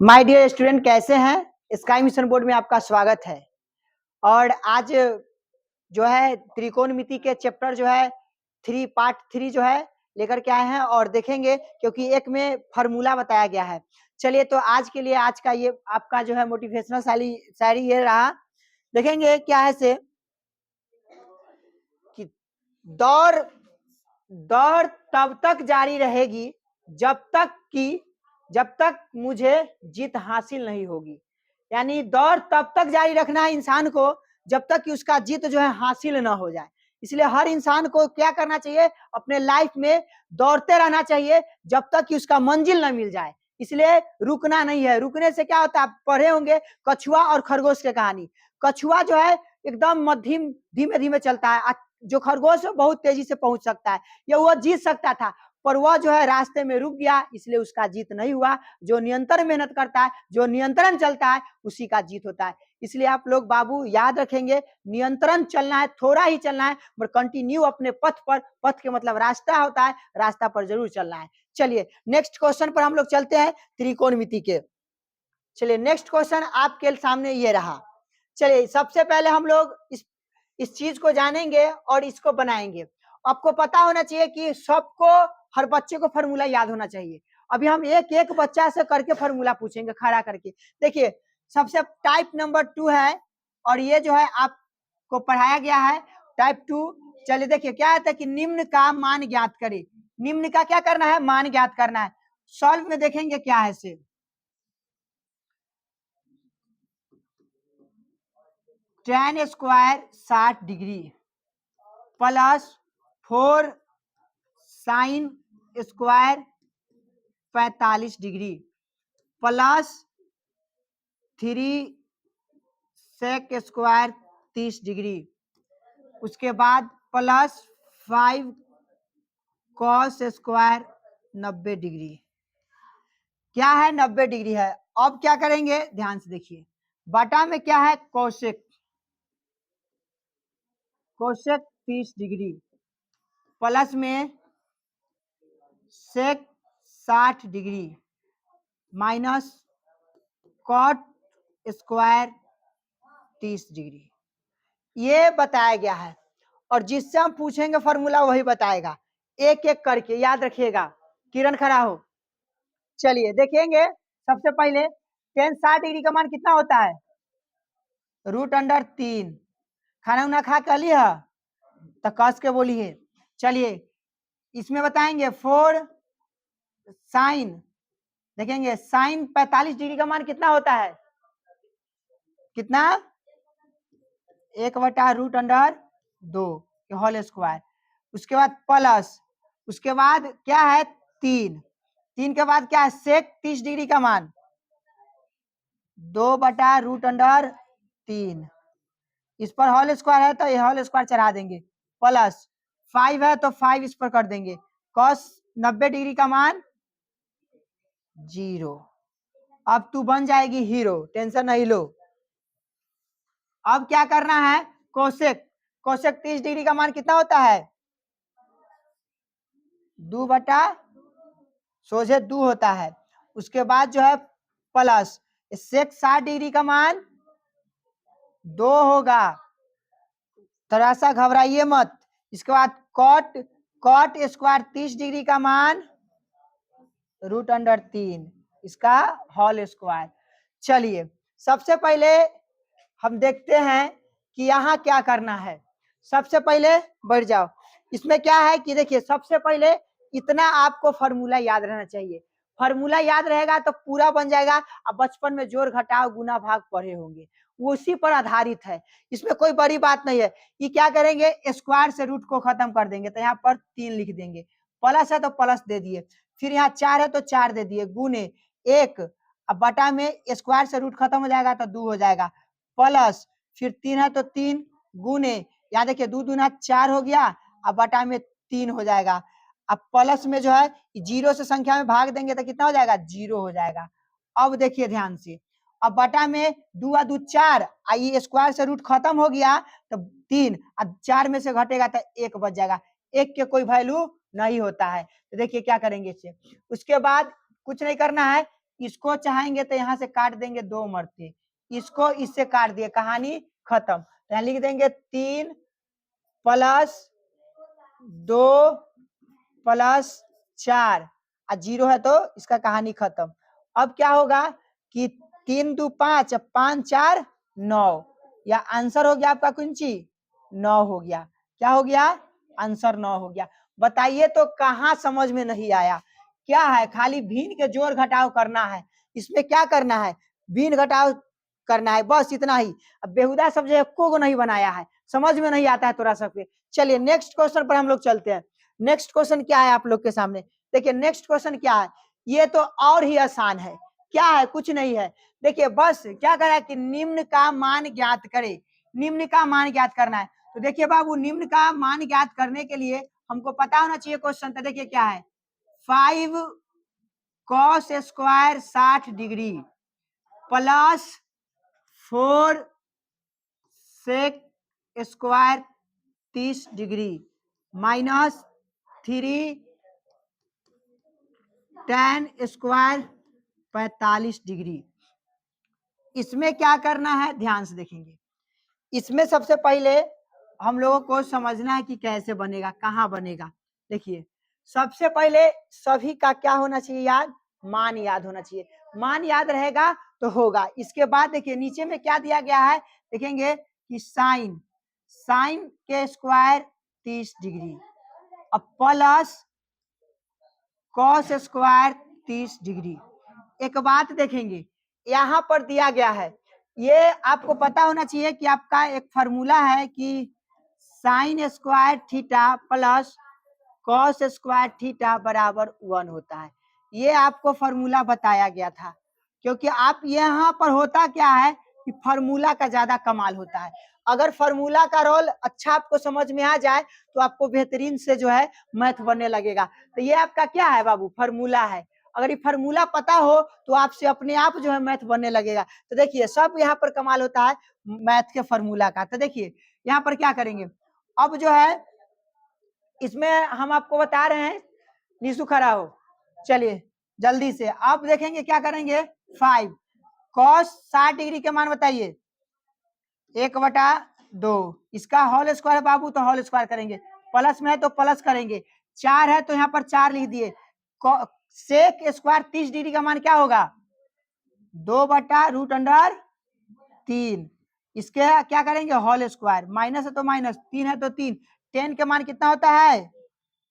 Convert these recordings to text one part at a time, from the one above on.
My dear student, कैसे हैं? Sky mission board में आपका स्वागत है। और आज जो है त्रिकोणमिति के चैप्टर जो है पार्ट 3 जो है लेकर के आए हैं और देखेंगे, क्योंकि एक में फार्मूला बताया गया है। चलिए, तो आज के लिए आज का ये आपका जो है मोटिवेशनल शायरी ये रहा। देखेंगे क्या है से कि दौड़ दौड़ तब तक जारी रहेगी जब तक मुझे जीत हासिल नहीं होगी। यानी दौड़ तब तक जारी रखना है इंसान को जब तक कि उसका जीत जो है हासिल ना हो जाए। इसलिए हर इंसान को क्या करना चाहिए, अपने लाइफ में दौड़ते रहना चाहिए जब तक कि उसका मंजिल ना मिल जाए। इसलिए रुकना नहीं है। रुकने से क्या होता है, आप पढ़े होंगे कछुआ और खरगोश की कहानी। कछुआ जो है एकदम मध्यम धीमे धीमे चलता है, जो खरगोश बहुत तेजी से पहुंच सकता है, या वो जीत सकता था, पर वह जो है रास्ते में रुक गया, इसलिए उसका जीत नहीं हुआ। जो निरंतर मेहनत करता है, जो नियंत्रण चलता है, उसी का जीत होता है। इसलिए आप लोग बाबू याद रखेंगे, नियंत्रण चलना है, थोड़ा ही चलना है, पर कंटिन्यू अपने पथ पर। पथ के मतलब रास्ता होता है, रास्ता पर जरूर चलना है। चलिए नेक्स्ट क्वेश्चन पर हम लोग चलते हैं, त्रिकोणमिति के। चलिए नेक्स्ट क्वेश्चन आपके सामने ये रहा। चलिए सबसे पहले हम लोग इस चीज को जानेंगे और इसको बनाएंगे। आपको पता होना चाहिए कि सबको, हर बच्चे को फार्मूला याद होना चाहिए। अभी हम एक एक बच्चा से करके फार्मूला पूछेंगे खड़ा करके। देखिए सबसे टाइप नंबर 2 है, और ये जो है आपको पढ़ाया गया है टाइप 2। चलिए देखिए क्या आता है कि निम्न का मान ज्ञात करें। निम्न का क्या करना है, मान ज्ञात करना है। सॉल्व में देखेंगे क्या है से। tan square 60 degree plus 4 sine square 45 degree plus 3 sec square 30 degree, उसके बाद प्लस 5 कॉस स्क्वायर 90 डिग्री। क्या है, 90 डिग्री है। अब क्या करेंगे, ध्यान से देखिए, बटा में क्या है, कोसेक 30 डिग्री प्लस में sec 60 degree minus cot square 30 degree. ये बताया गया है, और जिससे हम पूछेंगे फॉर्मूला वही बताएगा। एक एक करके याद रखिएगा। किरण खड़ा हो। चलिए देखेंगे सबसे पहले tan 60 डिग्री का मान कितना होता है, √3। खाना उना खा कर लिया तो कस के बोलिए। चलिए इसमें बताएंगे 4 साइन, देखेंगे साइन 45 डिग्री का मान कितना होता है, कितना, 1/√2 होल स्क्वायर। उसके बाद प्लस, उसके बाद क्या है 3 के बाद क्या है सेक 30 डिग्री का मान 2/√3। इस पर होल स्क्वायर है तो ये होल स्क्वायर चढ़ा देंगे, प्लस 5 है तो 5 इस पर कर देंगे, cos 90 डिग्री का मान 0। अब तू बन जाएगी हीरो, टेंशन नहीं लो। अब क्या करना है, कोसेक 30 डिग्री का मान कितना होता है, 2 सोझे 2 होता है। उसके बाद जो है प्लस सेक 60 डिग्री का मान 2 होगा, थोड़ा सा घबराइए मत। इसके बाद कॉट स्क्वायर 30 डिग्री का मान √3, इसका होल स्क्वायर। चलिए सबसे पहले हम देखते हैं कि यहाँ क्या करना है। सबसे पहले बढ़ जाओ, इसमें क्या है कि देखिए सबसे पहले इतना आपको फॉर्मूला याद रहना चाहिए। फॉर्मूला याद रहेगा तो पूरा बन जाएगा। अब बचपन में जोड़ घटाव गुना भाग पढ़े होंगे, वो उसी पर आधारित है। इसमें कोई बड़ी बात नहीं है। ये क्या करेंगे, स्क्वायर से रूट को खत्म कर देंगे, तो यहाँ पर 3 लिख देंगे, प्लस है तो प्लस दे दिए, फिर यहाँ 4 है तो 4 दे दिए, गुने 1, अब बटा में स्क्वायर से रूट खत्म हो जाएगा तो 2 हो जाएगा, प्लस फिर 3 है तो 3 गुने, यहाँ देखिए 2 दूना 4 हो गया, अब बटा में 3 हो जाएगा। अब प्लस में जो है 0 से संख्या में भाग देंगे तो कितना हो जाएगा, 0 हो जाएगा। अब देखिए ध्यान से, अब बटा में 2 आ 2 4, ये स्क्वायर से रूट खत्म हो गया तो 3, अब 4 में से घटेगा तो 1 बच जाएगा। 1 के कोई वैल्यू नहीं होता है। तो देखिए क्या करेंगे इससे, उसके बाद कुछ नहीं करना है, इसको चाहेंगे तो यहाँ से काट देंगे 2 मरते, इसको इससे काट दिए, कहानी खत्म। तो यहाँ लिख देंगे 3 प्लस 2 प्लस 4 और 0 है तो इसका कहानी खत्म। अब क्या होगा कि 3 2 5, 5 4 9, या आंसर हो गया आपका कुंची 9 हो गया। क्या हो गया, आंसर 9 हो गया। बताइए तो कहाँ समझ में नहीं आया, क्या है, खाली भिन्न के जोड़ घटाव करना है, इसमें क्या करना है, भिन्न घटाव करना है, बस इतना ही। अब बेहुदा सब जो एको को नहीं बनाया है, समझ में नहीं आता है थोड़ा सा। चलिए नेक्स्ट क्वेश्चन पर हम लोग चलते हैं। नेक्स्ट क्वेश्चन क्या है आप लोग के सामने, देखिए नेक्स्ट क्वेश्चन क्या है, ये तो और ही आसान है। क्या है, कुछ नहीं है, देखिए बस क्या करा कि निम्न का मान ज्ञात करे, निम्न का मान ज्ञात करना है। तो देखिए बाबू, निम्न का मान ज्ञात करने के लिए हमको पता होना चाहिए क्वेश्चन। तो देखिए क्या है, 5 cos square 60 degree plus 4 sec square 30 degree minus 3 tan square 45 degree. इसमें क्या करना है, ध्यान से देखेंगे। इसमें सबसे पहले हम लोगों को समझना है कि कैसे बनेगा, कहाँ बनेगा। देखिए सबसे पहले सभी का क्या होना चाहिए, याद, मान याद होना चाहिए। मान याद रहेगा तो होगा। इसके बाद देखिए नीचे में क्या दिया गया है, देखेंगे कि साइन साइन के स्क्वायर 30 डिग्री अब प्लस कॉस स्क्वायर 30 डिग्री। एक बात देखेंगे, यहाँ पर दिया गया है, ये आपको पता होना चाहिए कि आपका एक फार्मूला है कि sine square theta plus cos square theta बराबर 1 होता है। ये आपको फार्मूला बताया गया था, क्योंकि आप यहाँ पर होता क्या है कि फार्मूला का ज्यादा कमाल होता है। अगर फार्मूला का रोल अच्छा आपको समझ में आ जाए तो आपको बेहतरीन से जो है मैथ बनने लगेगा। तो ये आपका क्या है बाबू, फार्मूला है। अगर ये फार्मूला पता हो तो आपसे अपने आप जो है मैथ बनने लगेगा। तो देखिए सब यहाँ पर कमाल होता है मैथ के फार्मूला का। तो देखिए यहाँ पर क्या करेंगे, अब जो है इसमें हम आपको बता रहे हैं, निशु खड़ा हो, चलिए जल्दी से आप देखेंगे क्या करेंगे, 5 cos 60 डिग्री के मान बताइए, 1/2, इसका होल स्क्वायर बाबू तो होल स्क्वायर करेंगे, प्लस में है तो प्लस करेंगे, 4 है तो यहाँ पर 4 लिख दिए। सेक स्क्वायर 30 डिग्री का मान क्या होगा, 2/√3। इसके क्या करेंगे, होल स्क्वायर, माइनस है तो माइनस, 3 है तो 3, 10 के मान कितना होता है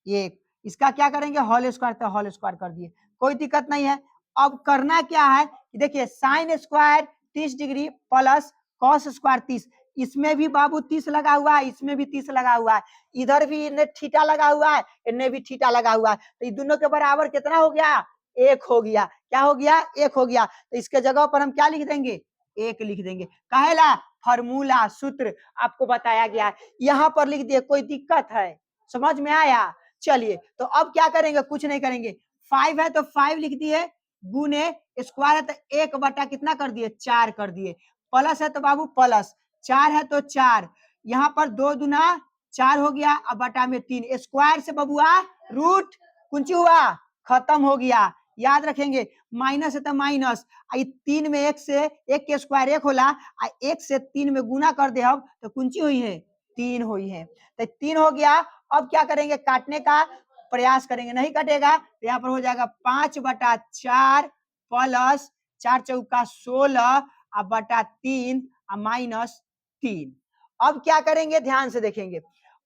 1, इसका क्या करेंगे होल स्क्वायर, तो होल स्क्वायर कर दिए, कोई दिक्कत नहीं है। अब करना क्या है कि देखिए sine square 30 degree plus cos square 30, इसमें भी बाबू 30 लगा हुआ है, इसमें भी 30 लगा हुआ है, इधर भी इन्हें थीटा लगा हुआ है, इन्हें भी थीटा लगा हुआ है, तो ये दोनों के बराबर कितना हो गया, 1 हो गया। क्या हो गया, 1 हो गया। तो इसके जगह पर हम क्या लिख देंगे, 1 लिख देंगे। कहेला फार्मूला सूत्र आपको बताया गया है, यहाँ पर लिख दिए, कोई दिक्कत है, समझ में आया। चलिए तो अब क्या करेंगे, कुछ नहीं करेंगे, 5 है तो 5 लिख दिए, गुने स्क्वायर है तो 1 कितना कर दिए, 4 कर दिए, प्लस है तो बाबू प्लस, 4 है तो 4, यहाँ पर 2 दूना 4 हो गया, अब बटा में 3, स्क्वायर से बबुआ रूट कुंची हुआ, खत्म हो गया। याद रखेंगे, माइनस है तो माइनस, 3 में 1 से 1 के स्क्वायर 1 होला, 1 से 3 में गुना कर दे अब तो कुंची हुई है, 3 हुई है। तो 3 हो गया। अब क्या करेंगे, काटने का प्रयास करेंगे, नहीं कटेगा तो यहाँ पर हो जाएगा 5/4 प्लस 4 चौका 16 अब बटा 3 माइनस 3। अब क्या करेंगे, ध्यान से देखेंगे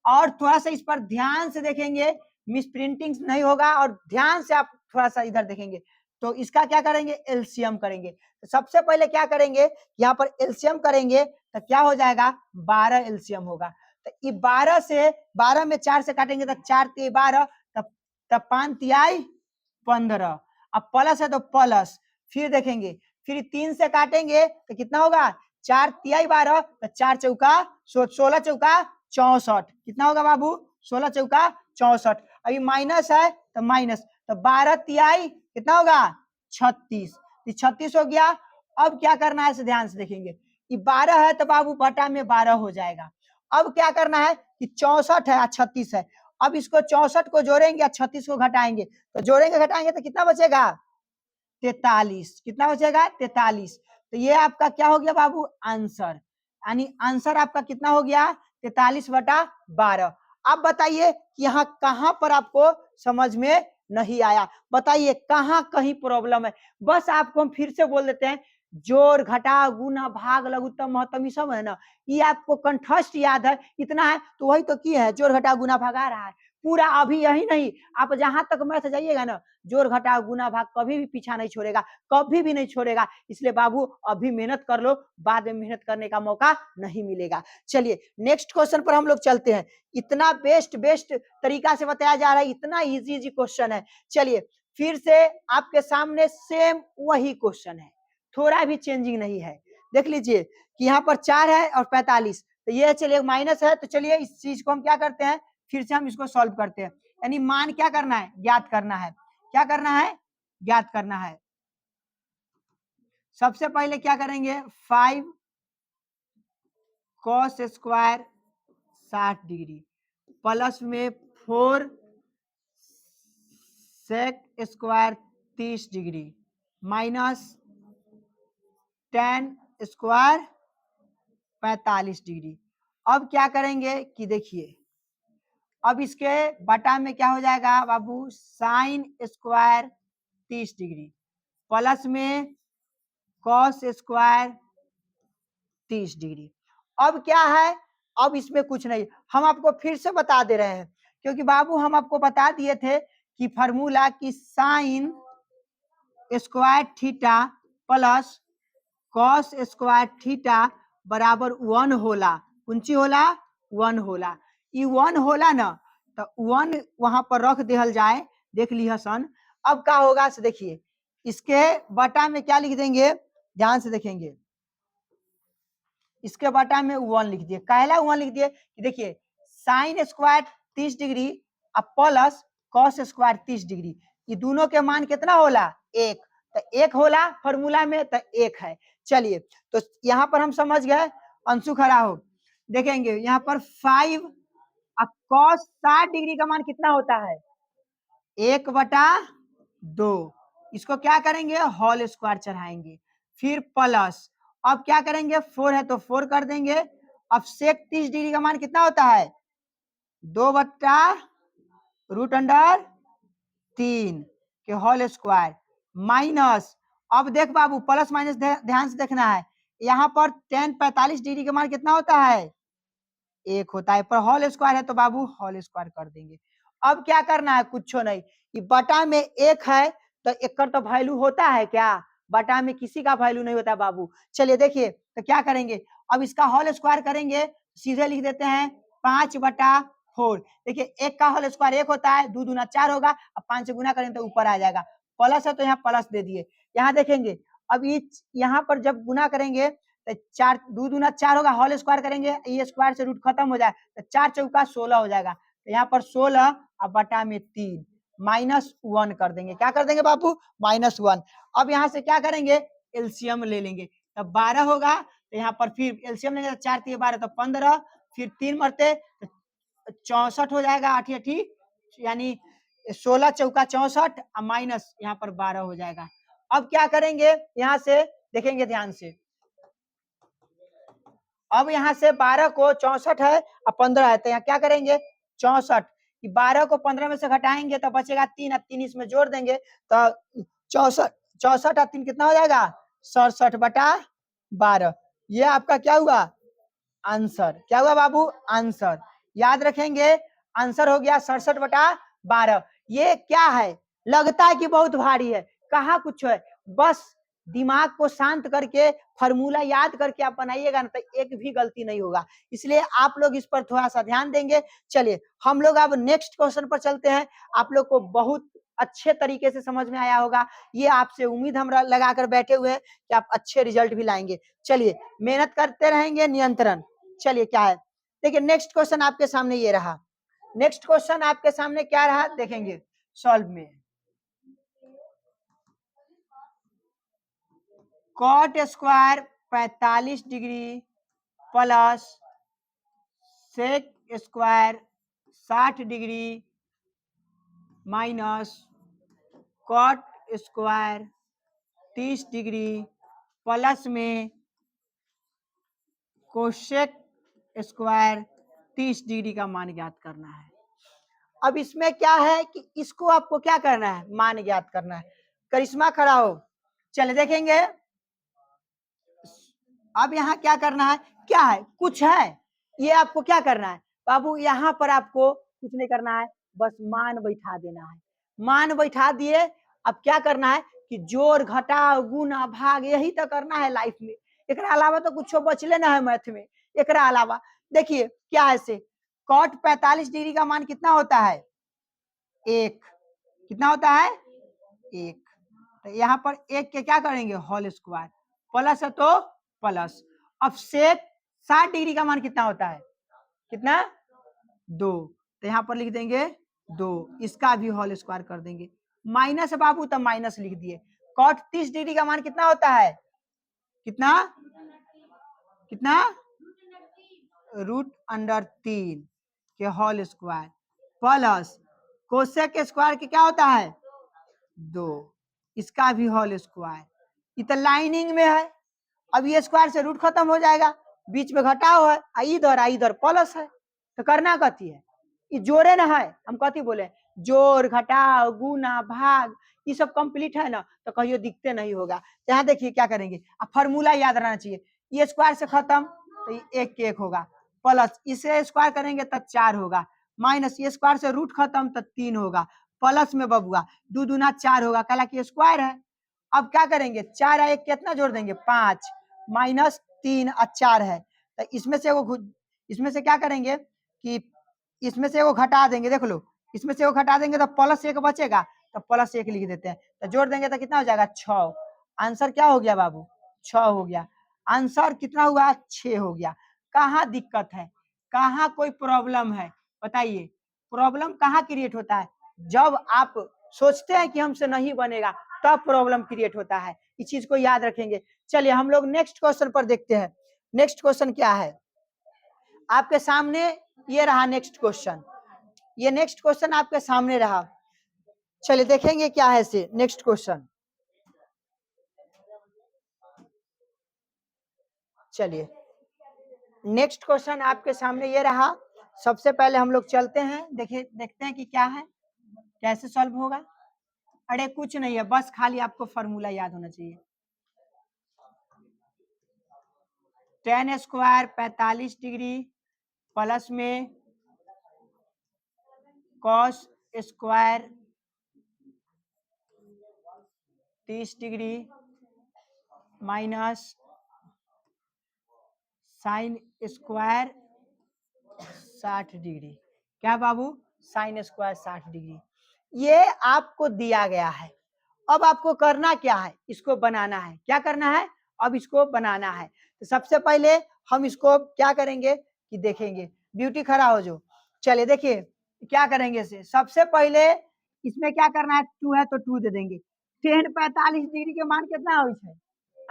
और थोड़ा सा इस पर ध्यान से देखेंगे, मिस प्रिंटिंग नहीं होगा, और ध्यान से आप थोड़ा सा इधर देखेंगे। तो इसका क्या करेंगे, एलसीएम करेंगे। तो सबसे पहले क्या करेंगे, यहाँ पर एलसीएम करेंगे तो क्या हो जाएगा, 12 एलसीएम होगा। तो ये 12 से 12 में 4 से काटेंगे तो 4 × 12, तब 5 × 15, अब प्लस है तो प्लस, फिर देखेंगे, फिर 3 से काटेंगे तो कितना होगा, 4 × 12 तो 4 चौका 16 चौका 64, कितना होगा बाबू, 16 चौका 64। अभी माइनस है तो माइनस, तो 12 × कितना होगा 36, 36 हो गया। अब क्या करना है, ध्यान से देखेंगे, ये 12 है तो बाबू बटा में 12 हो जाएगा। अब क्या करना है कि 64 है 36 है, अब इसको 64 को जोड़ेंगे या 36 को घटाएंगे, तो जोड़ेंगे घटाएंगे तो कितना बचेगा 43। कितना बचेगा 43। तो ये आपका क्या हो गया बाबू आंसर, यानी आंसर आपका कितना हो गया 43/12। अब बताइए कि यहाँ कहां पर आपको समझ में नहीं आया, बताइए कहां कहीं प्रॉब्लम है। बस आपको हम फिर से बोल देते हैं, जोड़ घटा गुना भाग लघुत्तम महत्तम ये सब है ना, ये आपको कंठस्थ याद है, इतना है तो वही तो किए है, जोड़ घटा गुना भाग आ रहा है पूरा। अभी यही नहीं, आप जहां तक मैथ जाइएगा ना, जोड़ घटा गुना भाग कभी भी पीछा नहीं छोड़ेगा, कभी भी नहीं छोड़ेगा। इसलिए बाबू अभी मेहनत कर लो, बाद में मेहनत करने का मौका नहीं मिलेगा। चलिए नेक्स्ट क्वेश्चन पर हम लोग चलते हैं। इतना बेस्ट तरीका से बताया जा रहा है, इतना इजी क्वेश्चन है। चलिए फिर से आपके सामने सेम वही क्वेश्चन है, थोड़ा भी चेंजिंग नहीं है। देख लीजिए कि यहाँ पर 4 है और 45, तो ये चलिए माइनस है, तो चलिए इस चीज को हम क्या करते हैं, फिर से हम इसको सॉल्व करते हैं। यानी मान क्या करना है, ज्ञात करना है। क्या करना है, ज्ञात करना है। सबसे पहले क्या करेंगे, 5 cos स्क्वायर 60 डिग्री प्लस में 4 sec square 30 degree minus 10 square 45 degree. अब क्या करेंगे कि देखिए, अब इसके बटा में क्या हो जाएगा बाबू, साइन स्क्वायर 30 डिग्री प्लस में कॉस स्क्वायर 30 डिग्री। अब क्या है, अब इसमें कुछ नहीं, हम आपको फिर से बता दे रहे हैं, क्योंकि बाबू हम आपको बता दिए थे कि फार्मूला की sine square theta plus cos square theta बराबर 1 होला। कुंची होला, 1 होला। ये 1 होला ना, तो 1 वहां पर रख दिहल जाए, देख लिया सन। अब क्या होगा से देखिए, इसके बटा में क्या लिख देंगे, ध्यान से देखेंगे, इसके बटा में 1 लिख दिए। कहला 1 लिख दिए कि देखिए साइन स्क्वायर 30 डिग्री अब प्लस कॉस स्क्वायर 30 डिग्री, ये दोनों के मान कितना होला, 1, तो 1 होला फॉर्मूला में, तो 1 है। चलिए तो यहाँ पर हम समझ गए, अंशु खड़ा हो, देखेंगे यहाँ पर 5 अब कॉस 60 डिग्री का मान कितना होता है, 1/2। इसको क्या करेंगे, होल स्क्वायर चढ़ाएंगे, फिर प्लस, अब क्या करेंगे 4 है तो 4 कर देंगे। अब सेक 30 डिग्री का मान कितना होता है, 2/√3 के होल स्क्वायर माइनस, अब देख बाबू प्लस माइनस ध्यान से देखना है, यहाँ पर 45 डिग्री का मान कितना होता है, 1 होता है, पर होल स्क्वायर है तो बाबू होल स्क्वायर कर देंगे। अब क्या करना है, कुछ नहीं, कि बटा में 1 है तो 1 का तो वैल्यू होता है क्या, बटा में किसी का वैल्यू नहीं होता बाबू। चलिए देखिए तो क्या करेंगे, अब इसका होल स्क्वायर करेंगे, सीधे लिख देते हैं 5/4। देखिए 1 का होल स्क्वायर 1 होता है, 2 दूना 4 होगा, अब 5 से गुना करेंगे तो ऊपर आ जाएगा, प्लस है तो यहाँ प्लस दे दिए। यहाँ देखेंगे अब ये यहाँ पर जब गुना करेंगे तो 4 2 दूना 4 होगा, होल स्क्वायर करेंगे, ये स्क्वायर से रूट खत्म हो जाए, तो 4 चौका 16 हो जाएगा, तो यहाँ पर 16 अब बटा में 3 -1 कर देंगे। क्या कर देंगे बाबू, -1। अब यहाँ से क्या करेंगे, एलसीएम ले लेंगे, तब 12 होगा, तो यहाँ पर फिर एलसीएम लेंगे तो 4 3 12 तो 15, फिर 3 मरते 64 हो जाएगा, 8 8 यानी 16 चौका 64 माइनस यहाँ पर 12 हो जाएगा। अब क्या करेंगे, यहाँ से देखेंगे ध्यान से, अब यहाँ से 12 को 64 है और 15 है, तो यहाँ क्या करेंगे 64, 12 को 15 में से घटाएंगे तो बचेगा 3, अब 3 इसमें जोड़ देंगे तो 64 64 और 3 कितना हो जाएगा 67/12। ये आपका क्या हुआ आंसर, क्या हुआ बाबू आंसर, याद रखेंगे आंसर हो गया 67/12। ये क्या है, लगता है कि बहुत भारी है, कहाँ कुछ है, बस दिमाग को शांत करके फॉर्मूला याद करके आप बनाइएगा ना, तो एक भी गलती नहीं होगा, इसलिए आप लोग इस पर थोड़ा सा ध्यान देंगे। चलिए हम लोग अब नेक्स्ट क्वेश्चन पर चलते हैं, आप लोग को बहुत अच्छे तरीके से समझ में आया होगा, ये आपसे उम्मीद हम लगाकर बैठे हुए हैं कि आप अच्छे रिजल्ट भी लाएंगे। चलिए मेहनत करते रहेंगे, नियंत्रण। चलिए क्या है, देखिए नेक्स्ट क्वेश्चन आपके सामने ये रहा, नेक्स्ट क्वेश्चन आपके सामने क्या रहा देखेंगे सॉल्व में, cot square 45 degree plus sec square 60 degree minus cot square 30 degree plus में कोसेक स्क्वायर 30 डिग्री का मान ज्ञात करना है। अब इसमें क्या है कि इसको आपको क्या करना है, मान ज्ञात करना है। करिश्मा खड़ा हो, चले देखेंगे। अब यहाँ क्या करना है, क्या है, कुछ है, ये आपको क्या करना है बाबू, यहाँ पर आपको कुछ नहीं करना है, बस मान बैठा देना है। मान बैठा दिए, अब क्या करना है कि जोड़ घटाव गुना भाग यही तो करना है लाइफ में, एक अलावा तो कुछ बचले ना है मैथ में। एक अलावा देखिए क्या है से, कॉट 45 डिग्री का मान कितना होता है, एक, कितना होता है, एक। तो यहाँ पर एक के क्या करेंगे, होल स्क्वायर, प्लस है तो प्लस। अब सेक 60 डिग्री का मान कितना होता है, कितना, दो, तो यहाँ पर लिख देंगे दो, इसका भी होल स्क्वायर कर देंगे। माइनस है बाबू, तो माइनस लिख दिए। कॉट 30 डिग्री का मान कितना होता है, कितना, कितना, √3 के whole square plus cosec square के क्या होता है, दो, इसका भी होल स्क्वायर। ये तो लाइनिंग में है, अब ये स्क्वायर से रूट खत्म हो जाएगा, बीच में घटाव है, इधर प्लस है, तो करना कथी है, ये जोड़े ना है, हम कथी बोले, जोड़ घटाव गुना भाग, ये सब कंप्लीट है ना, तो कहियो दिखते नहीं होगा। तो यहाँ देखिए क्या करेंगे, अब फॉर्मूला याद रहना चाहिए, ये स्क्वायर से खत्म तो ये एक के एक होगा, प्लस इसे स्क्वायर करेंगे तब 4 होगा, माइनस ये स्क्वायर से रूट खत्म तो 3 होगा, प्लस में बबुआ 2 दूना 4 होगा, कला की स्क्वायर है। अब क्या करेंगे, 4 एक कितना जोड़ देंगे, 5, माइनस 3 और 4 है, तो इसमें से वो, इसमें से क्या करेंगे कि इसमें से वो घटा देंगे, देख लो, इसमें से वो घटा देंगे तो प्लस 1 बचेगा, तो प्लस 1 लिख देते हैं, तो जोड़ देंगे तो कितना हो जाएगा, 6। आंसर क्या हो गया बाबू, 6 हो गया। आंसर कितना हुआ, 6 हो गया। कहाँ दिक्कत है, कहाँ कोई प्रॉब्लम है, बताइए। प्रॉब्लम कहाँ क्रिएट होता है, जब आप सोचते हैं कि हमसे नहीं बनेगा, तब प्रॉब्लम क्रिएट होता है, इस चीज को याद रखेंगे। चलिए हम लोग नेक्स्ट क्वेश्चन पर देखते हैं। नेक्स्ट क्वेश्चन क्या है आपके सामने, ये रहा नेक्स्ट क्वेश्चन, ये नेक्स्ट क्वेश्चन आपके सामने रहा। चलिए देखेंगे क्या है से नेक्स्ट क्वेश्चन। चलिए नेक्स्ट क्वेश्चन आपके सामने ये रहा। सबसे पहले हम लोग चलते हैं, देखिए देखते हैं कि क्या है, कैसे सॉल्व होगा। अरे कुछ नहीं है, बस खाली आपको फॉर्मूला याद होना चाहिए। tan स्क्वायर 45 डिग्री प्लस में cos square 30 degree minus sine square 60 degree. क्या बाबू, साइन स्क्वायर 60 डिग्री, ये आपको दिया गया है। अब आपको करना क्या है, इसको बनाना है। क्या करना है, अब इसको बनाना है। तो सबसे पहले हम इसको क्या करेंगे कि देखेंगे, ब्यूटी खड़ा हो जो। चलिए देखिए क्या करेंगे इसे, सबसे पहले इसमें क्या करना है, 2 है तो 2 दे देंगे। tan 45 डिग्री के मान कितना हो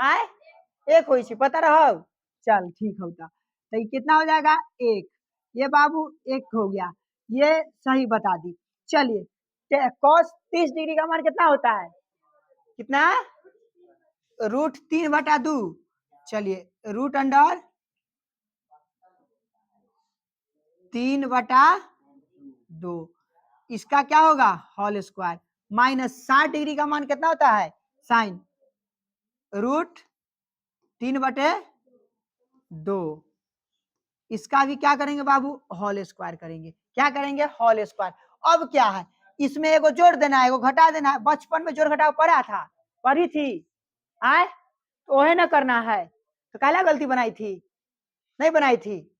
आए, एक हो पता रहो, चल ठीक होता, तो ये कितना हो जाएगा, एक। ये बाबू एक हो गया, ये सही बता दी। चलिए cos 30 डिग्री का मान कितना होता है, कितना, √3/2। चलिए √3/2 इसका क्या होगा, होल स्क्वायर, माइनस 60 डिग्री का मान कितना होता है, साइन √3/2। इसका भी क्या करेंगे बाबू, होल स्क्वायर करेंगे। क्या करेंगे, होल स्क्वायर। अब क्या है, इसमें एगो जोड़ देना है, एगो घटा देना है। बचपन में जोड़ घटाव पढ़ा था, पढ़ी थी आए, तो वही ना करना है, तो काला गलती बनाई थी, नहीं बनाई थी।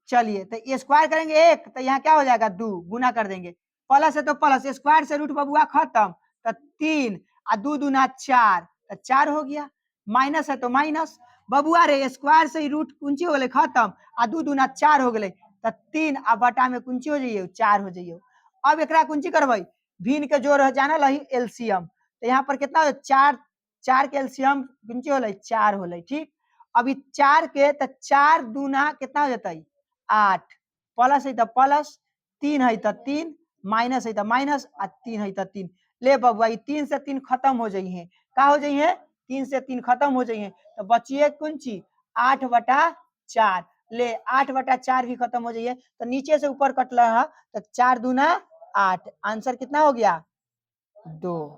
चलिए तो ये स्क्वायर करेंगे एक, तो यहाँ क्या हो जाएगा, 2 गुना कर देंगे, प्लस है तो प्लस, स्क्वायर से रूट बबुआ खत्म, तो 3 और 2 दूना 4, तो 4 हो गया। माइनस है तो माइनस, बबुआ रे स्क्वायर से रूट कुंची हो गए खत्म, आ 2 दूना 4 हो गए, तो 3 आ बटा में कुंची हो जाइए, 4 हो जाइए। अब एकरा कुंची करवाई, भिन्न के जोड़ जाना लही एलसीएम, तो यहाँ पर कितना हो, 4, 4 के एलसीएम कुंची हो 4 हो, ठीक। अभी 4 के, तो 4 दूना कितना हो जाता है, 8, प्लस है तो प्लस, 3 है तो 3, माइनस है तो माइनस, और 3 है तो 3। ले बबुआ, 3 से 3 खत्म हो जाइए। का हो जाइए? 3 से 3 खत्म हो जाइए, तो बचिए कौन चीज? 8/4। ले 8/4 भी खत्म हो जाइए, तो नीचे से ऊपर कट रहा, तो 4 दूना 8। आंसर कितना हो गया? 2।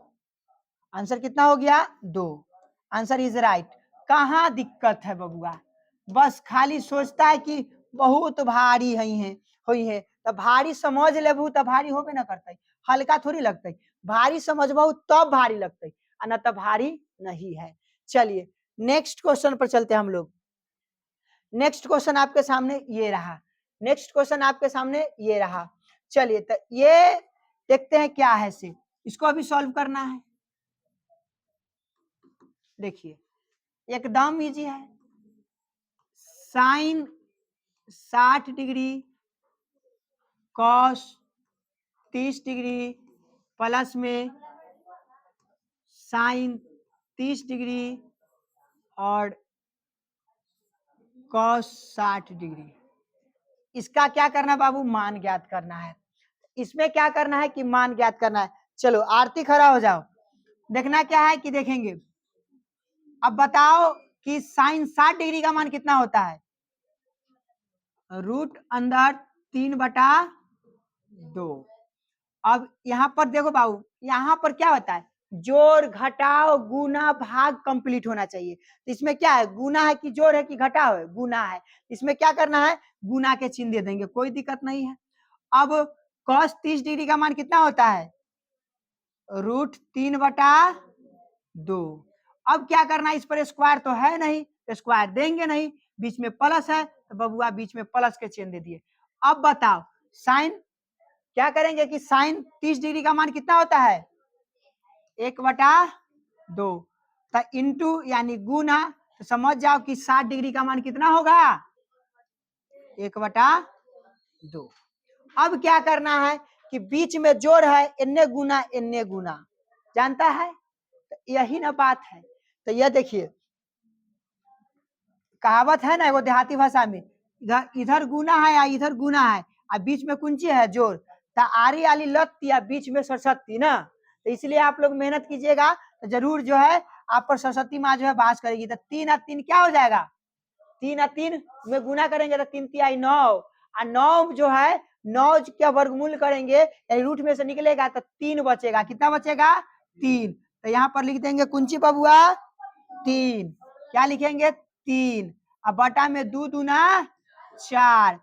आंसर कितना हो गया? 2। Answer is right. कहाँ दिक्कत है बबुआ? बस खाली सोचता है कि बहुत भारी है हुई है, तो भारी समझ लेबू तो भारी होबे ना करते, हल्का थोड़ी लगते। भारी समझबू तब भारी लगते, न तो भारी नहीं है। चलिए नेक्स्ट क्वेश्चन पर चलते हैं हम लोग। नेक्स्ट क्वेश्चन आपके सामने ये रहा। नेक्स्ट क्वेश्चन आपके सामने ये रहा। चलिए तो ये देखते हैं क्या है से, इसको अभी सॉल्व करना है। देखिए एकदम इजी है। Sine 60 degree cos 30 degree plus में साइन 30 डिग्री और कॉस 60 डिग्री। इसका क्या करना है बाबू? मान ज्ञात करना है। इसमें क्या करना है कि मान ज्ञात करना है। चलो आरती खड़ा हो जाओ। देखना क्या है कि देखेंगे। अब बताओ कि साइन 60 डिग्री का मान कितना होता है? रूट अंदर 3/2। अब यहाँ पर देखो बाबू, यहाँ पर क्या होता है? जोड़ घटाओ गुना भाग कंप्लीट होना चाहिए। तो इसमें क्या है? गुना है कि जोड़ है कि घटाओ है? गुना है। इसमें क्या करना है? गुना के चिन्ह दे देंगे, कोई दिक्कत नहीं है। अब cos 30 डिग्री का मान कितना होता है? रूट 3/2। अब क्या करना है? इस पर स्क्वायर तो है नहीं, स्क्वायर देंगे नहीं। बीच में प्लस है तो बबुआ बीच में प्लस के चिन्ह दे दिए। अब बताओ साइन क्या करेंगे कि साइन 30 डिग्री का मान कितना होता है? 1/2। तो इंटू यानी गुना, तो समझ जाओ कि 60 डिग्री का मान कितना होगा? 1/2। अब क्या करना है कि बीच में जोड़ है, इन्ने गुना जानता है, तो यही ना बात है। तो यह देखिए कहावत है ना वो देहाती भाषा में, इधर इधर गुना है या इधर गुना है, और बीच में कुंची है जोड़, तो आरी आली लत्ती या बीच में सरस्वती ना। तो इसलिए आप लोग मेहनत कीजिएगा, तो जरूर जो है आप पर सरस्वती माँ जो है बास करेगी। तो 3 और 3 क्या हो जाएगा? 3 और 3 में गुना करेंगे तो 3 3 9, और 9 जो है 9 क्या वर्गमूल करेंगे रूट में से निकलेगा तो 3 बचेगा। कितना बचेगा? 3। तो यहाँ पर लिख देंगे कुंची बबुआ 3। क्या लिखेंगे? 3। अब बटा में 2 दूना 4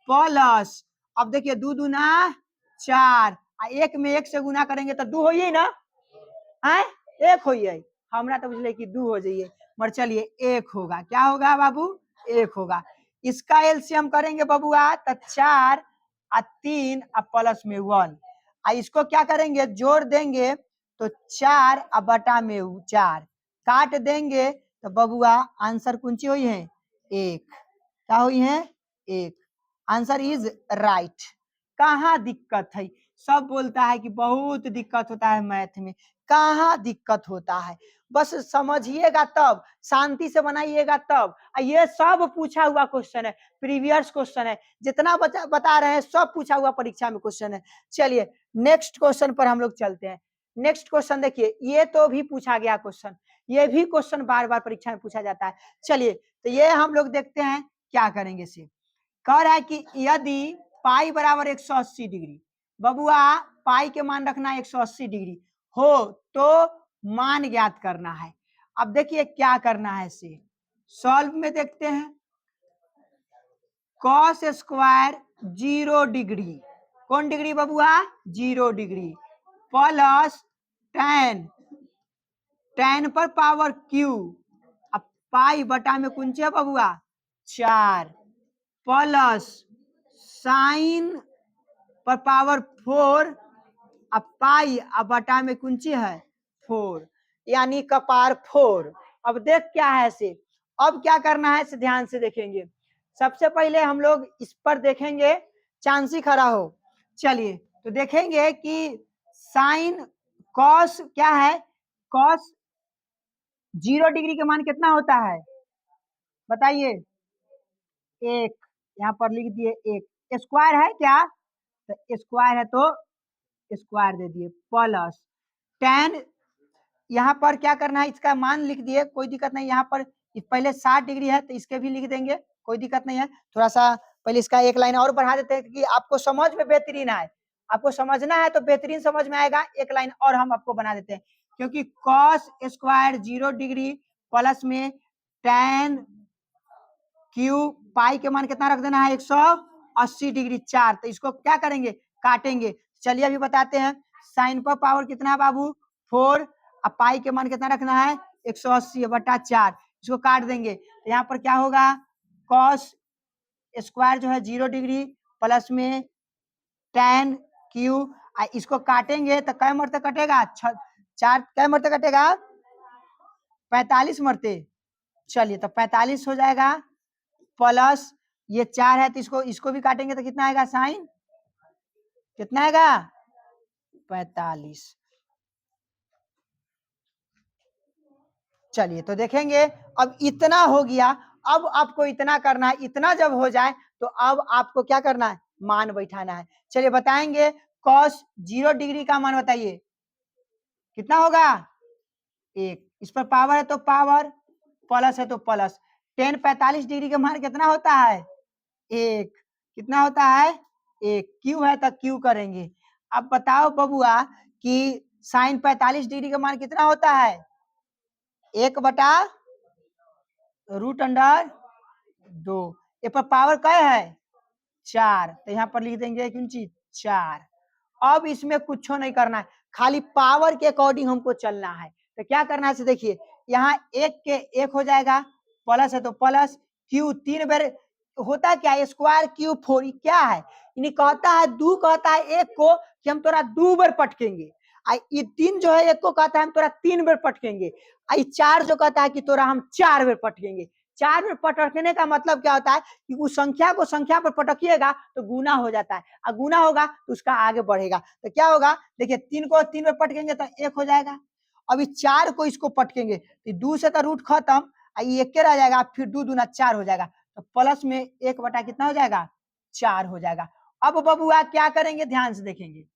प्लस, अब देखिए 2 दूना 4, एक में 1 से गुना करेंगे तो 2 होइए ना है, 1 होइए। हमरा तो बुझले कि 2 हो जाइए, मगर चलिए 1 होगा। क्या होगा बाबू? 1 होगा। इसका एलसीएम करेंगे बबुआ तो 4 और 3 और प्लस में 1, और इसको क्या करेंगे? जोड़ देंगे तो 4 और बटा में 4 काट देंगे तो बबुआ आंसर कुंची हुई है? 1। क्या हुई है? 1। Answer is right. कहाँ दिक्कत है? सब बोलता है कि बहुत दिक्कत होता है मैथ में। कहाँ दिक्कत होता है? बस समझिएगा तब, शांति से बनाइएगा तब। ये सब पूछा हुआ क्वेश्चन है, प्रीवियस क्वेश्चन है, जितना बता रहे हैं सब पूछा हुआ परीक्षा में क्वेश्चन है। चलिए नेक्स्ट क्वेश्चन पर हम लोग चलते हैं। नेक्स्ट क्वेश्चन देखिए, ये तो भी पूछा गया क्वेश्चन, ये भी क्वेश्चन बार बार परीक्षा में पूछा जाता है। चलिए तो ये हम लोग देखते हैं क्या करेंगे। इसे कह रहा है कि यदि पाई बराबर 180 डिग्री, बबुआ पाई के मान रखना 180 डिग्री हो तो मान ज्ञात करना है। अब देखिए क्या करना है, इसे सॉल्व में देखते हैं। कॉस स्क्वायर 0 डिग्री, कौन डिग्री बबुआ? 0 डिग्री प्लस tan पर पावर क्यू, अब पाई बटा में कुंचे बबुआ 4 प्लस साइन पर पावर 4, अब पाई अब बटा में कुंची है 4, यानी कपार 4। अब देख क्या है से, अब क्या करना है से ध्यान से देखेंगे। सबसे पहले हम लोग इस पर देखेंगे, चांसी खड़ा हो। चलिए तो देखेंगे कि साइन कॉस क्या है? कॉस 0 डिग्री के मान कितना होता है बताइए? 1। यहाँ पर लिख दिए 1। स्क्वायर है क्या? तो स्क्वायर है तो स्क्वायर दे दिए प्लस tan, यहाँ पर क्या करना है इसका मान लिख दिए, कोई दिक्कत नहीं। यहाँ पर पहले 60 डिग्री है तो इसके भी लिख देंगे, कोई दिक्कत नहीं है। थोड़ा सा पहले इसका एक लाइन और बढ़ा देते हैं कि आपको समझ में बेहतरीन आए, आपको समझना है तो बेहतरीन समझ में आएगा। एक लाइन और हम आपको बना देते हैं, क्योंकि कॉस स्क्वायर 0 डिग्री प्लस में tan क्यू पाई के मान कितना रख देना है 180 डिग्री 4, तो इसको क्या करेंगे काटेंगे। चलिए अभी बताते हैं। साइन पर पावर कितना है बाबू 4, अब पाई के मान कितना रखना है 180 बटा 4, इसको काट देंगे तो यहाँ पर क्या होगा कॉस स्क्वायर जो है 0 डिग्री प्लस में tan क्यू, इसको काटेंगे तो कै मरते कटेगा 4, कै मरते कटेगा 45 मरते। चलिए तो 45 हो जाएगा प्लस ये 4 है तो इसको भी काटेंगे तो कितना आएगा साइन, कितना आएगा 45। चलिए तो देखेंगे अब इतना हो गया। अब आपको इतना करना है, इतना जब हो जाए तो अब आपको क्या करना है मान बैठाना है। चलिए बताएंगे कॉस 0 डिग्री का मान बताइए कितना होगा 1, इस पर पावर है तो पावर, प्लस है तो प्लस। tan 45 डिग्री का मान कितना होता है 1, कितना होता है 1, क्यू है तो क्यू करेंगे। अब बताओ बबुआ कि साइन 45 डिग्री का मान कितना होता है 1 बटा √2। ये पर पावर क्या है 4, तो यहाँ पर लिख देंगे कौन चीज 4। अब इसमें कुछ नहीं करना है, खाली पावर के अकॉर्डिंग हमको चलना है। तो क्या करना है देखिए, यहाँ 1 के 1 हो जाएगा, प्लस है तो प्लस, क्यू 3 बार होता क्या स्क्वायर क्यू 4 क्या है, कहता है 2 कहता है 1 को कि हम तोरा 2 बार पटकेंगे, ये 3 जो है 1 को कहता है हम तोरा 3 बार पटकेंगे, 4 जो कहता है कि तोरा हम 4 बार पटकेंगे। 4 बार पटकने का मतलब क्या होता है कि उस संख्या को संख्या पर पटकिएगा तो गुना हो जाता है, और गुना होगा तो उसका आगे बढ़ेगा। तो क्या होगा देखिए 3 को 3 बार पटकेंगे तो 1 हो जाएगा, अभी 4 को इसको पटकेंगे तो 2 से तो रूट खत्म, ये 1 रह जाएगा, फिर 2 दूना 4 हो जाएगा, तो प्लस में 1 बटा कितना हो जाएगा 4 हो जाएगा। अब बबुआ क्या करेंगे ध्यान से देखेंगे,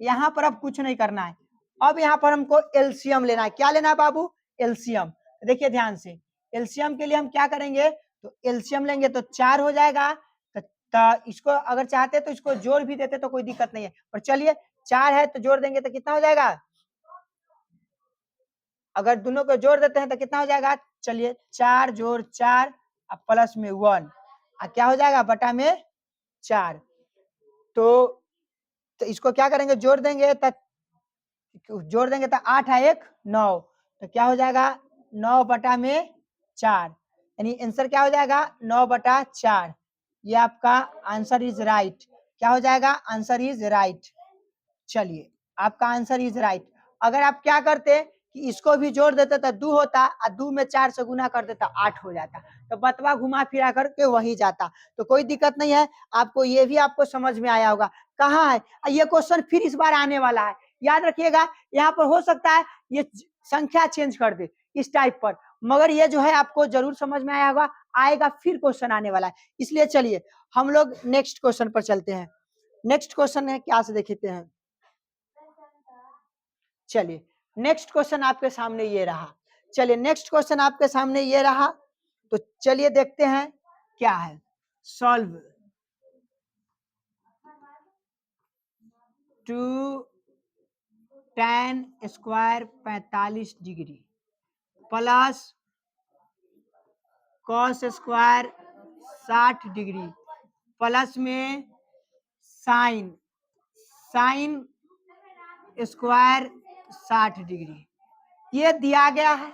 यहाँ पर अब कुछ नहीं करना है। अब यहाँ पर हमको एलसीएम लेना है। क्या लेना है बाबू एलसीएम, देखिए ध्यान से। एलसीएम के लिए हम क्या करेंगे तो एलसीएम लेंगे तो 4 हो जाएगा, तो इसको अगर चाहते तो इसको जोड़ भी देते तो कोई दिक्कत नहीं है, पर चलिए 4 है तो जोड़ देंगे तो कितना हो जाएगा, अगर दोनों को जोड़ देते हैं तो कितना हो जाएगा, चलिए 4 जोड़ 4 अब प्लस में 1 क्या हो जाएगा बटा में 4। तो इसको क्या करेंगे जोड़ देंगे तो 8 है 1 9, तो क्या हो जाएगा 9 बटा में 4, यानी आंसर क्या हो जाएगा 9 बटा 4। ये आपका आंसर इज राइट। क्या हो जाएगा आंसर इज राइट। चलिए आपका आंसर इज राइट। अगर आप क्या करते कि इसको भी जोड़ देते तो 2 होता, और 2 में 4 से गुना कर देता 8 हो जाता, तो बतवा घुमा फिरा करके वही जाता, तो कोई दिक्कत नहीं है। आपको ये भी आपको समझ में आया होगा। कहाँ है ये क्वेश्चन फिर इस बार आने वाला है, याद रखिएगा। यहाँ पर हो सकता है ये संख्या चेंज कर दे इस टाइप पर, मगर ये जो है आपको जरूर समझ में आया होगा, आएगा फिर क्वेश्चन आने वाला है। इसलिए चलिए हम लोग नेक्स्ट क्वेश्चन पर चलते हैं। नेक्स्ट क्वेश्चन है क्या से देखते हैं। चलिए नेक्स्ट क्वेश्चन आपके सामने ये रहा। चलिए नेक्स्ट क्वेश्चन आपके सामने ये रहा, तो चलिए देखते हैं क्या है। Solve 2 tan square 45 degree plus cos square 60 degree plus में साइन स्क्वायर 60 डिग्री ये दिया गया है।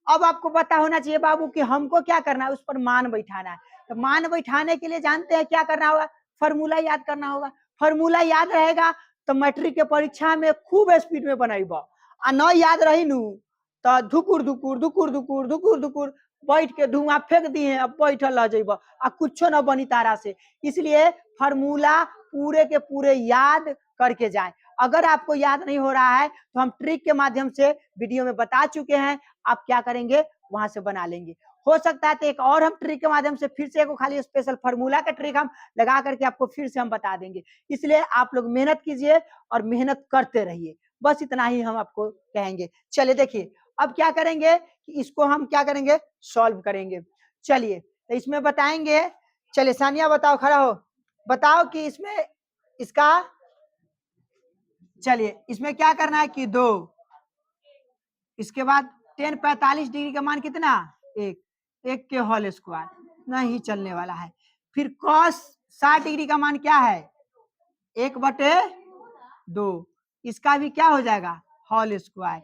अब आपको पता होना चाहिए बाबू कि हमको क्या करना है, उस पर मान बैठाना है। तो मान बैठाने के लिए जानते हैं क्या करना होगा, फॉर्मूला याद करना होगा। फॉर्मूला याद रहेगा तो मैट्रिक के परीक्षा में खूब स्पीड में बनाइब, आ न याद रही नु तो धुकुर धुकुर धुकुर धुकुर धुकुर धुकुर बैठ के धुआं फेंक दिए, अब बैठल रह जाइब आ कुछ न बनी तारा से। इसलिए फॉर्मूला पूरे के पूरे याद करके जाए। अगर आपको याद नहीं हो रहा है तो हम ट्रिक के माध्यम से वीडियो में बता चुके हैं, आप क्या करेंगे वहां से बना लेंगे। हो सकता है तो एक और हम ट्रिक के माध्यम से फिर से एक खाली स्पेशल फार्मूला का ट्रिक हम लगा करके आपको फिर से हम बता देंगे। इसलिए आप लोग मेहनत कीजिए और मेहनत करते रहिए, बस इतना ही हम आपको कहेंगे। चलिए देखिए अब क्या करेंगे कि इसको हम क्या करेंगे, सॉल्व करेंगे। चलिए तो इसमें बताएंगे, चलिए सानिया बताओ, खड़ा हो, बताओ कि इसमें इसका, चलिए इसमें क्या करना है कि 2, इसके बाद tan 45 डिग्री का मान कितना, 1 के होल स्क्वायर नहीं चलने वाला है। फिर cos 60 डिग्री का मान क्या है, 1/2, इसका भी क्या हो जाएगा होल स्क्वायर,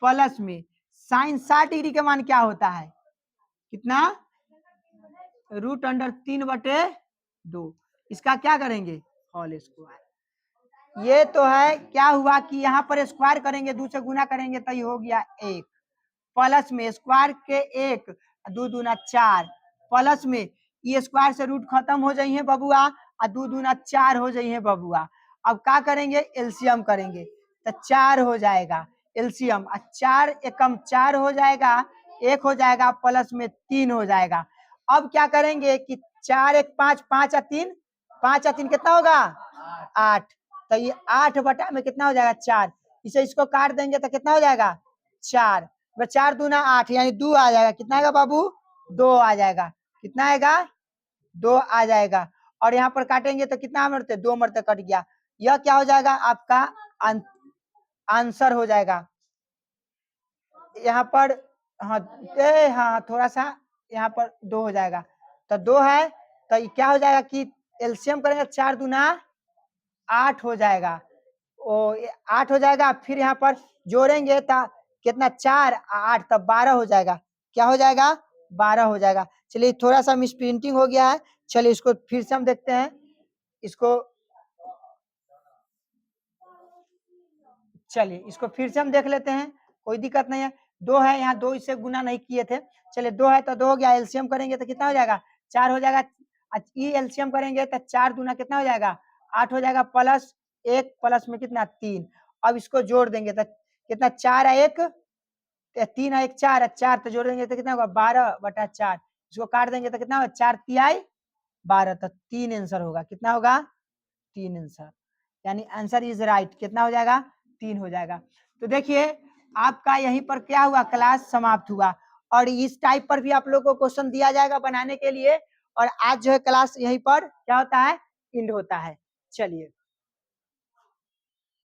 प्लस में sin 60 डिग्री का मान क्या होता है, कितना, √3/2, इसका क्या करेंगे होल स्क्वायर। ये तो है क्या हुआ कि यहाँ पर स्क्वायर करेंगे, 2 से गुना करेंगे तो ये हो गया 1, प्लस में स्क्वायर के 1, 2 दूना 4, प्लस में ये स्क्वायर से रूट खत्म हो जाइए बबुआ, और 2 दूना 4 हो जाइए बबुआ। अब क्या करेंगे, एलसीएम करेंगे तो 4 हो जाएगा एलसीएम, 4 एकम 4 हो जाएगा, 1 हो जाएगा, प्लस में 3 हो जाएगा। अब क्या करेंगे कि 4 1 5, 5 और 3, 5 और 3 कितना होगा 8, तो ये 8 बटा में कितना हो जाएगा 4, इसे इसको काट देंगे तो कितना हो जाएगा 4, 4 दूना 8 यानी 2 आ जाएगा, कितना आएगा बाबू 2 आ जाएगा, कितना आएगा 2 आ जाएगा। और यहाँ पर काटेंगे तो कितना मरते, 2 मरते कट गया, यह क्या हो जाएगा आपका आंसर हो जाएगा। यहाँ पर हाँ थोड़ा सा यहाँ पर 2 हो जाएगा, तो 2 है तो ये क्या हो जाएगा कि एलसीएम करेंगे 4 दूना 8 हो जाएगा, 8 हो जाएगा। फिर यहाँ पर जोड़ेंगे तो कितना 4 8 तब 12 हो जाएगा, क्या हो जाएगा 12 हो जाएगा। चलिए थोड़ा सा मिस प्रिंटिंग हो गया है, चलिए इसको फिर से हम देखते हैं, इसको चलिए इसको फिर से हम देख लेते हैं, कोई दिक्कत नहीं है। 2 है यहाँ, 2 इससे गुना नहीं किए थे, चलिए 2 है तो 2 हो गया, एलसीएम करेंगे तो कितना हो जाएगा 4 हो जाएगा, ये एलसीएम करेंगे तो 4 दूना कितना हो जाएगा 8 हो जाएगा, प्लस 1 प्लस में कितना 3। अब इसको जोड़ देंगे तो कितना 4 है 1, 3 है 1 4 है 4, तो जोड़ देंगे तो कितना होगा 12/4, इसको काट देंगे तो कितना होगा 4 तिहाई 12, तो 3 आंसर होगा, कितना होगा 3 आंसर, यानी आंसर इज राइट, कितना हो जाएगा 3 हो जाएगा। तो देखिए आपका यहीं पर क्या हुआ, क्लास समाप्त हुआ, और इस टाइप पर भी आप लोगों को क्वेश्चन दिया जाएगा बनाने के लिए, और आज जो है क्लास यहीं पर क्या होता है, एंड होता है। चलिए।